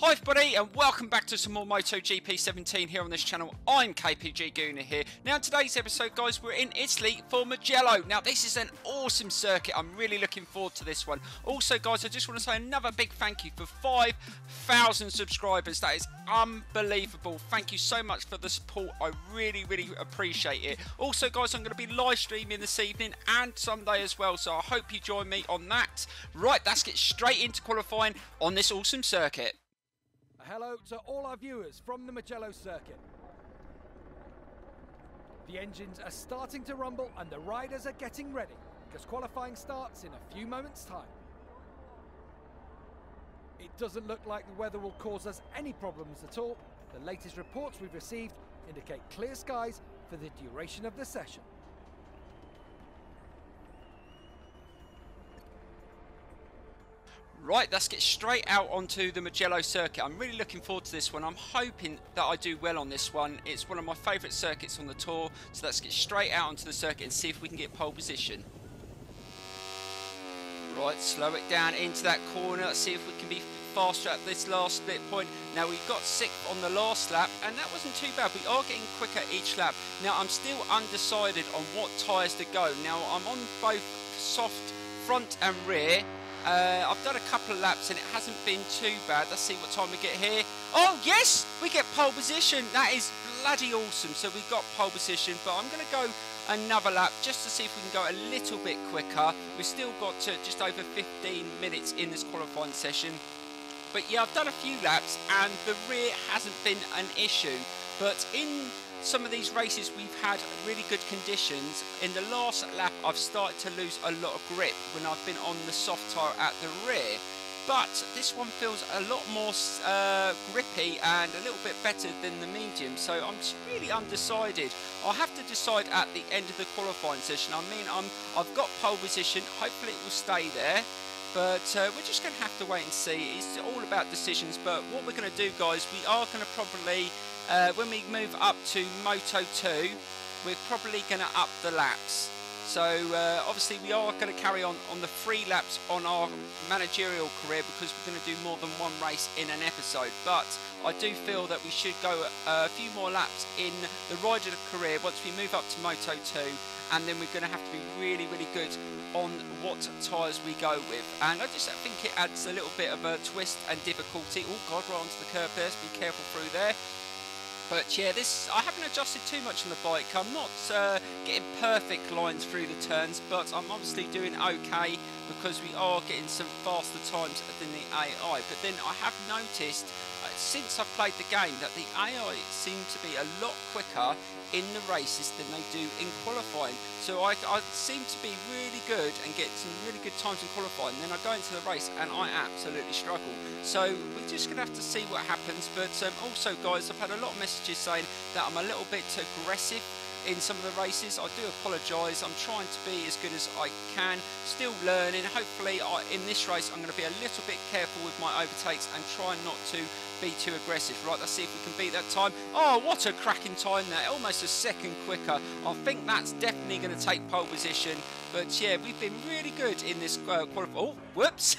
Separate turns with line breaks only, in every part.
Hi everybody and welcome back to some more MotoGP 17 here on this channel. I'm KPG-GOONER here. Now in today's episode guys, we're in Italy for Mugello. Now this is an awesome circuit. I'm really looking forward to this one. Also guys, I just want to say another big thank you for 5,000 subscribers. That is unbelievable. Thank you so much for the support. I really appreciate it. Also guys, I'm going to be live streaming this evening and Sunday as well. So I hope you join me on that. Right, let's get straight into qualifying on this awesome circuit.
Hello to all our viewers from the Mugello circuit. The engines are starting to rumble and the riders are getting ready because qualifying starts in a few moments' time. It doesn't look like the weather will cause us any problems at all. The latest reports we've received indicate clear skies for the duration of the session.
Right, let's get straight out onto the Mugello circuit. I'm really looking forward to this one. I'm hoping that I do well on this one. It's one of my favourite circuits on the tour. So let's get straight out onto the circuit and see if we can get pole position. Right, slow it down into that corner. Let's see if we can be faster at this last split point. Now we've got 6th on the last lap and that wasn't too bad. We are getting quicker each lap. Now I'm still undecided on what tyres to go. Now I'm on both soft front and rear. I've done a couple of laps and it hasn't been too bad. Let's see what time we get here. Oh yes, we get pole position. That is bloody awesome. So we've got pole position, but I'm going to go another lap just to see if we can go a little bit quicker. We've still got just over 15 minutes in this qualifying session. But yeah, I've done a few laps and the rear hasn't been an issue. But in some of these races we've had really good conditions. In the last lap I've started to lose a lot of grip when I've been on the soft tyre at the rear. But this one feels a lot more grippy and a little bit better than the medium. So I'm just really undecided. I'll have to decide at the end of the qualifying session. I mean, I've got pole position. Hopefully it will stay there. But we're just going to have to wait and see. It's all about decisions. But what we're going to do, guys, we are going to probably, when we move up to Moto 2, we're probably going to up the laps. So obviously we are going to carry on the 3 laps on our managerial career because we're going to do more than one race in an episode. But I do feel that we should go a few more laps in the rider career once we move up to Moto 2. And then we're going to have to be really good on what tyres we go with. And I just think it adds a little bit of a twist and difficulty. Oh God, right onto the curb there, so be careful through there. But yeah, I haven't adjusted too much on the bike. I'm not getting perfect lines through the turns, but I'm obviously doing okay because we are getting some faster times than the AI. But then I have noticed since I've played the game that the AI seem to be a lot quicker in the races than they do in qualifying. So I seem to be really good and get some really good times in qualifying. And then I go into the race and I absolutely struggle. So we're just going to have to see what happens. But also guys, I've had a lot of messages saying that I'm a little bit aggressive in some of the races. I do apologise. I'm trying to be as good as I can, still learning. Hopefully in this race I'm going to be a little bit careful with my overtakes and try not to be too aggressive. Right, let's see if we can beat that time. Oh, what a cracking time there, almost a second quicker. I think that's definitely going to take pole position. But yeah, we've been really good in this qualifying. Oh, whoops.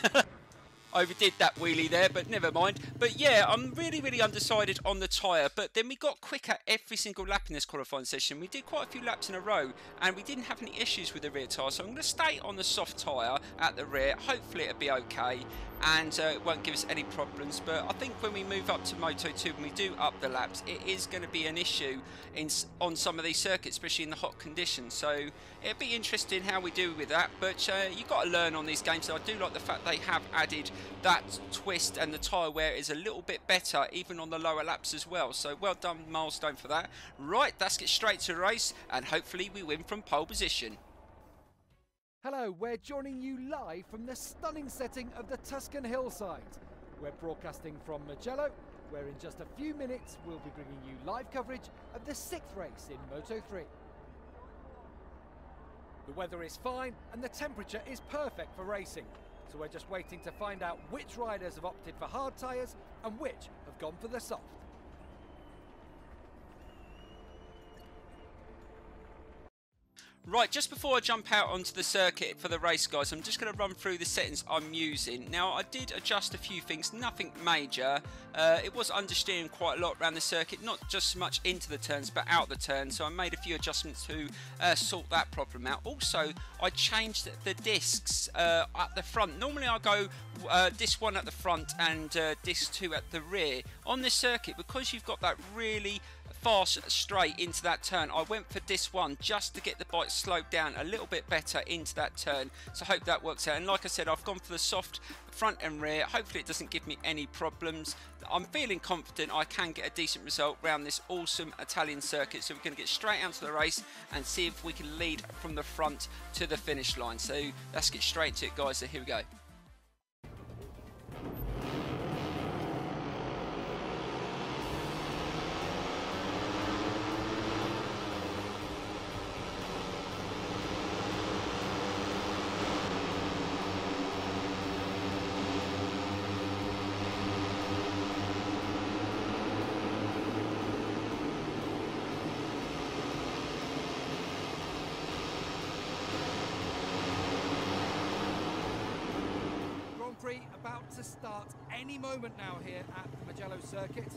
Overdid that wheelie there, but never mind. But yeah, I'm really undecided on the tyre. But then we got quicker every single lap in this qualifying session. We did quite a few laps in a row and we didn't have any issues with the rear tyre. So I'm going to stay on the soft tyre at the rear. Hopefully it'll be okay and it won't give us any problems. But I think when we move up to Moto 2, when we do up the laps, it is going to be an issue on some of these circuits, especially in the hot conditions. So it'll be interesting how we do with that. But you've got to learn on these games. So I do like the fact they have added that twist and the tyre wear is a little bit better even on the lower laps as well. So well done Milestone for that. Right, let's get straight to the race and hopefully we win from pole position.
Hello, we're joining you live from the stunning setting of the Tuscan hillside. We're broadcasting from Mugello, where in just a few minutes we'll be bringing you live coverage of the 6th race in Moto 3. The weather is fine and the temperature is perfect for racing. So we're just waiting to find out which riders have opted for hard tyres and which have gone for the soft.
Right, just before I jump out onto the circuit for the race, guys, I'm just going to run through the settings I'm using. Now, I did adjust a few things, nothing major. It was understeering quite a lot around the circuit, not just so much into the turns, but out the turns. So I made a few adjustments to sort that problem out. Also, I changed the discs at the front. Normally, I go disc 1 at the front and disc 2 at the rear. On this circuit, because you've got that really fast straight into that turn, I went for disc 1 just to get the bike slowed down a little bit better into that turn. So I hope that works out. And like I said, I've gone for the soft front and rear. Hopefully it doesn't give me any problems. I'm feeling confident I can get a decent result around this awesome Italian circuit. So we're going to get straight out to the race and see if we can lead from the front to the finish line. So let's get straight to it, guys. So here we go.
About to start any moment now here at the Mugello circuit. It's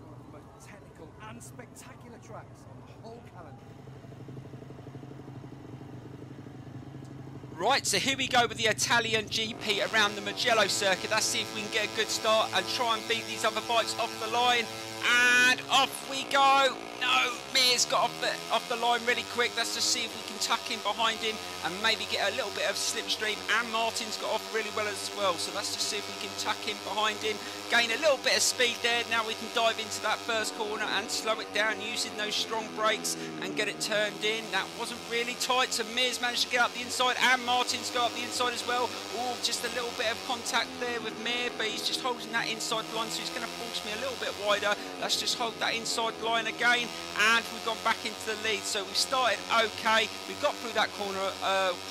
one of the most technical and spectacular tracks on the whole calendar.
Right, so here we go with the Italian GP around the Mugello circuit. Let's see if we can get a good start and try and beat these other bikes off the line. And off we go. No, Mir's got off the line really quick. Let's just see if we can tuck in behind him and maybe get a little bit of slipstream. And Martin's got off really well as well. So let's just see if we can tuck in behind him, gain a little bit of speed there. Now we can dive into that first corner and slow it down using those strong brakes and get it turned in. That wasn't really tight, so Mir's managed to get up the inside and Martin's got up the inside as well. Oh, just a little bit of contact there with Mir, but he's just holding that inside line, so he's going to force me a little bit wider. Let's just hold that inside line again, and we've gone back into the lead. So we started okay, we got through that corner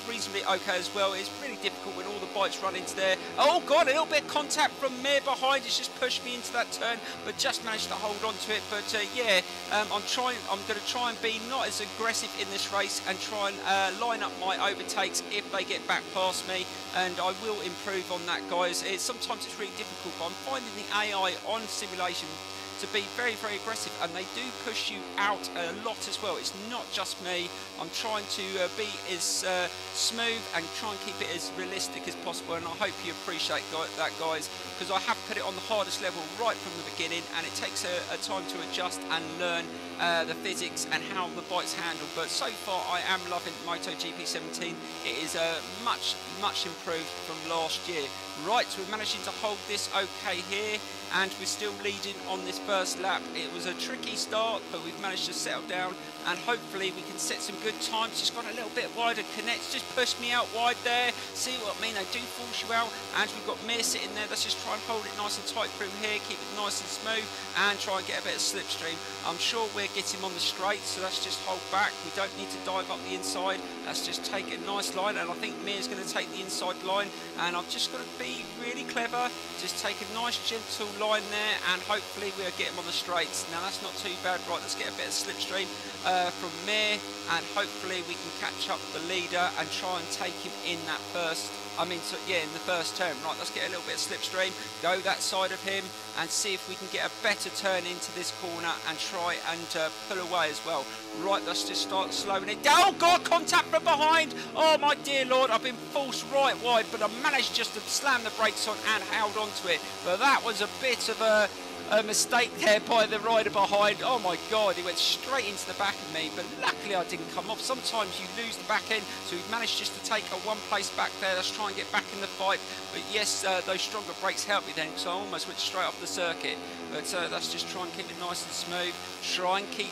reasonably okay as well. It's really difficult when all the bikes run into there. Oh god, a little bit of contact from Mir behind. It's just pushed me into that turn, but just managed to hold on to it. But yeah, I'm going to try and be not as aggressive in this race and try and line up my overtakes if they get back past me, and I will improve on that, guys. Sometimes it's really difficult, but I'm finding the AI on simulation to be very, very aggressive, and they do push you out a lot as well. It's not just me. I'm trying to be as smooth and try and keep it as realistic as possible, and I hope you appreciate that, guys, because I have put it on the hardest level right from the beginning, and it takes a time to adjust and learn the physics and how the bikes handle. But so far I am loving MotoGP 17. It is much improved from last year. Right, so we're managing to hold this okay here, and we're still leading on this first lap. It was a tricky start, but we've managed to settle down, and hopefully we can set some good times. Just got a little bit wider. Connects just pushed me out wide there. See what I mean? They do force you out, and we've got Mir sitting there. Let's just try and hold it nice and tight through here, keep it nice and smooth, and try and get a bit of slipstream. I'm sure we're getting on the straight, so let's just hold back. We don't need to dive up the inside. Let's just take a nice line, and I think Mir's going to take the inside line, and I've just got to be really clever. Just take a nice gentle line there, and hopefully we'll get him on the straights. Now that's not too bad. Right, let's get a bit of slipstream from Mir, and hopefully we can catch up the leader and try and take him in that first. in the first turn. Right, let's get a little bit of slipstream, go that side of him, and see if we can get a better turn into this corner and try and pull away as well. Right, let's just start slowing it down. Oh god, contact from behind. Oh my dear lord, I've been forced right wide, but I managed just to slam the brakes on and held on to it. But that was a bit of a mistake there by the rider behind. Oh my god, he went straight into the back of me, but luckily I didn't come off. Sometimes you lose the back end, so we've managed just to take a one place back there. Let's try and get back in the fight. But yes, those stronger brakes helped me then, because I almost went straight off the circuit. But let's just try and keep it nice and smooth. Try and keep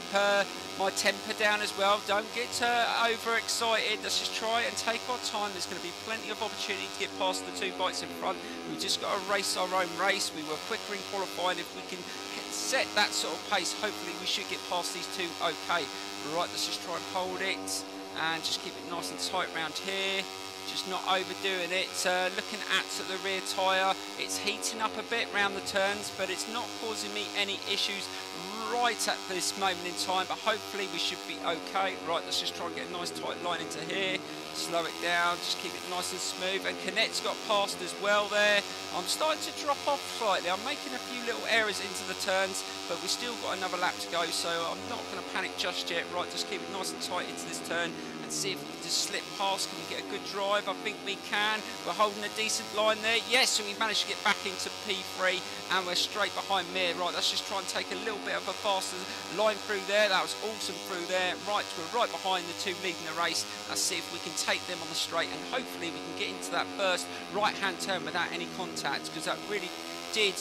my temper down as well. Don't get overexcited. Let's just try and take our time. There's going to be plenty of opportunity to get past the two bikes in front. We just got to race our own race. We were quicker in qualifying. If we can set that sort of pace, hopefully we should get past these two okay. Right, let's just try and hold it and just keep it nice and tight around here. Just not overdoing it. Looking at the rear tyre, it's heating up a bit around the turns, but it's not causing me any issues right at this moment in time, but hopefully we should be okay. Right, let's just try and get a nice tight line into here. Slow it down, just keep it nice and smooth. And Connect's got past as well there. I'm starting to drop off slightly. I'm making a few little errors into the turns, but we've still got another lap to go, so I'm not going to panic just yet. Right, just keep it nice and tight into this turn and see if we can just slip past. Can we get a good drive? I think we can. We're holding a decent line there. Yes, so we managed to get back into P3 and we're straight behind Mir. Right, let's just try and take a little bit of a faster line through there. That was awesome through there. Right, we're right behind the two leading the race. Let's see if we can take them on the straight and hopefully we can get into that first right-hand turn without any contact, because that really did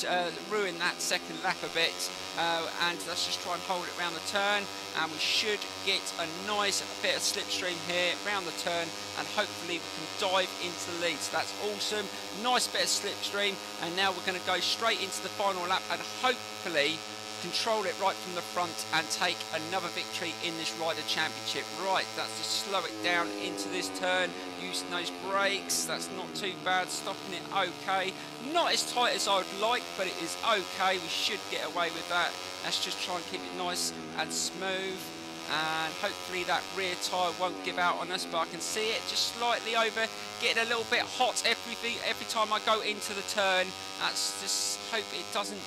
ruin that second lap a bit. And let's just try and hold it around the turn, and we should get a nice bit of slipstream here around the turn, and hopefully we can dive into the lead. So that's awesome, nice bit of slipstream, and now we're going to go straight into the final lap and hopefully control it right from the front and take another victory in this Rider Championship. Right, that's just slow it down into this turn, using those brakes. That's not too bad, stopping it okay. Not as tight as I would like, but it is okay. We should get away with that. Let's just try and keep it nice and smooth, and hopefully that rear tyre won't give out on us, but I can see it just slightly over, getting a little bit hot every time I go into the turn. Let's just hope it doesn't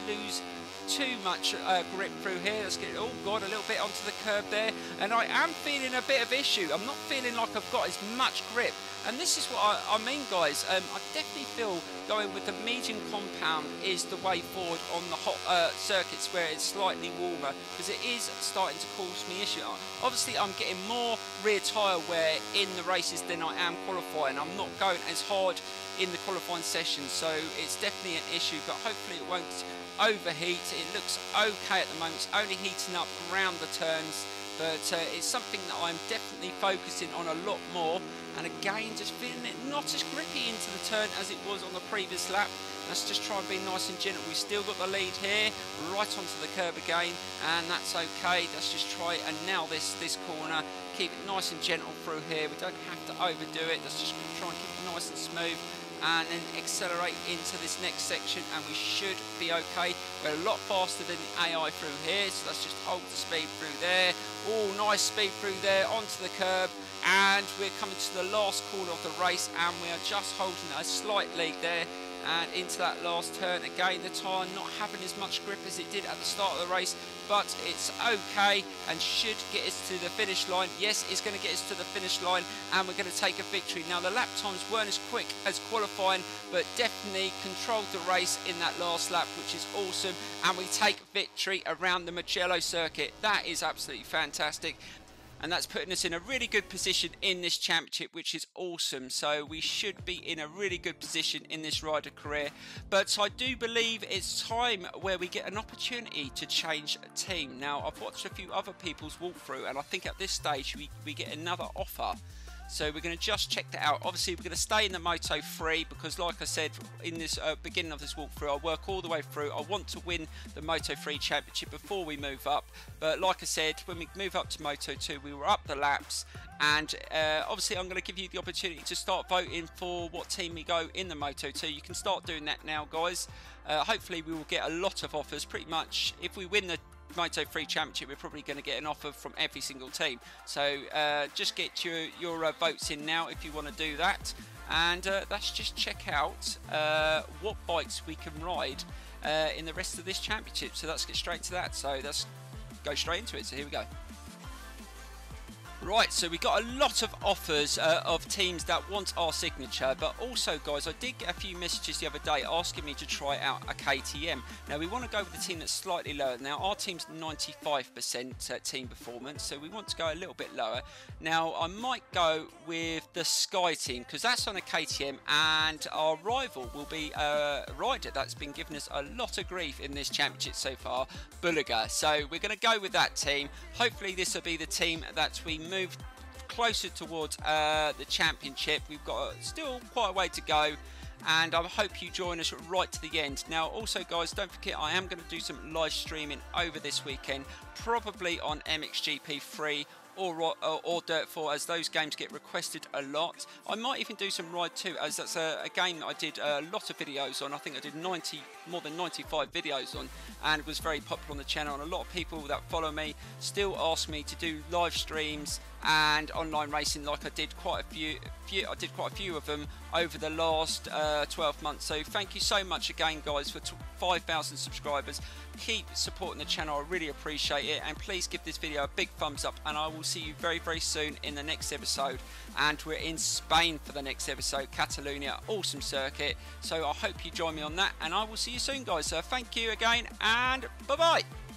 lose too much grip through here. Let's get it, oh god, a little bit onto the curb there, and I am feeling a bit of issue. I'm not feeling like I've got as much grip, and this is what I mean, guys. I definitely feel going with the medium compound is the way forward on the hot circuits where it's slightly warmer, because it is starting to cause me issue. Obviously I'm getting more rear tyre wear in the races than I am qualifying. I'm not going as hard in the qualifying session, so it's definitely an issue, but hopefully it won't overheat. It looks okay at the moment. It's only heating up around the turns, but it's something that I'm definitely focusing on a lot more. And again, just feeling it not as grippy into the turn as it was on the previous lap. Let's just try and be nice and gentle. We've still got the lead here, right onto the curb again, and that's okay. Let's just try and nail this corner. Keep it nice and gentle through here. We don't have to overdo it. Let's just try and keep it nice and smooth, and then accelerate into this next section, and we should be okay. We're a lot faster than the AI through here, so let's just hold the speed through there. Oh, nice speed through there onto the curb, and we're coming to the last corner of the race, and we are just holding a slight lead there. And into that last turn again, the tyre not having as much grip as it did at the start of the race, but it's okay and should get us to the finish line. Yes, it's going to get us to the finish line, and we're going to take a victory. Now, the lap times weren't as quick as qualifying, but definitely controlled the race in that last lap, which is awesome, and we take victory around the Mugello circuit. That is absolutely fantastic. And that's putting us in a really good position in this championship, which is awesome. So we should be in a really good position in this rider career. But I do believe it's time where we get an opportunity to change a team. Now, I've watched a few other people's walkthrough, and I think at this stage we get another offer. So we're going to just check that out. Obviously, we're going to stay in the Moto 3 because, like I said, in this beginning of this walkthrough, I work all the way through. I want to win the Moto 3 Championship before we move up. But like I said, when we move up to Moto 2, we were up the laps. And obviously, I'm going to give you the opportunity to start voting for what team we go in the Moto 2. You can start doing that now, guys. Hopefully, we will get a lot of offers. Pretty much, if we win the Moto 3 Championship, we're probably going to get an offer from every single team. So just get your votes in now if you want to do that. And let's just check out what bikes we can ride in the rest of this championship. So let's get straight to that. So let's go straight into it. So here we go. Right, so we got a lot of offers of teams that want our signature, but also, guys, I did get a few messages the other day asking me to try out a KTM. Now, we want to go with a team that's slightly lower. Now, our team's 95% team performance, so we want to go a little bit lower. Now, I might go with the Sky team, because that's on a KTM, and our rival will be a rider that's been giving us a lot of grief in this championship so far, Bulliger. So we're going to go with that team. Hopefully, this will be the team that we move closer towards the championship. We've got still quite a way to go, and I hope you join us right to the end. Now, also, guys, don't forget I am going to do some live streaming over this weekend, probably on MXGP 3 or Dirt 4, as those games get requested a lot. I might even do some Ride 2, as that's a game that I did a lot of videos on. I think I did 90 more than 95 videos on, and was very popular on the channel, and a lot of people that follow me still ask me to do live streams and online racing, like I did quite a few of them over the last 12 months. So thank you so much again, guys, for 5,000 subscribers. Keep supporting the channel, I really appreciate it, and please give this video a big thumbs up, and I will see you very, very soon in the next episode. And we're in Spain for the next episode, Catalonia, awesome circuit, so I hope you join me on that, and I will see you soon, guys. So thank you again, and bye bye.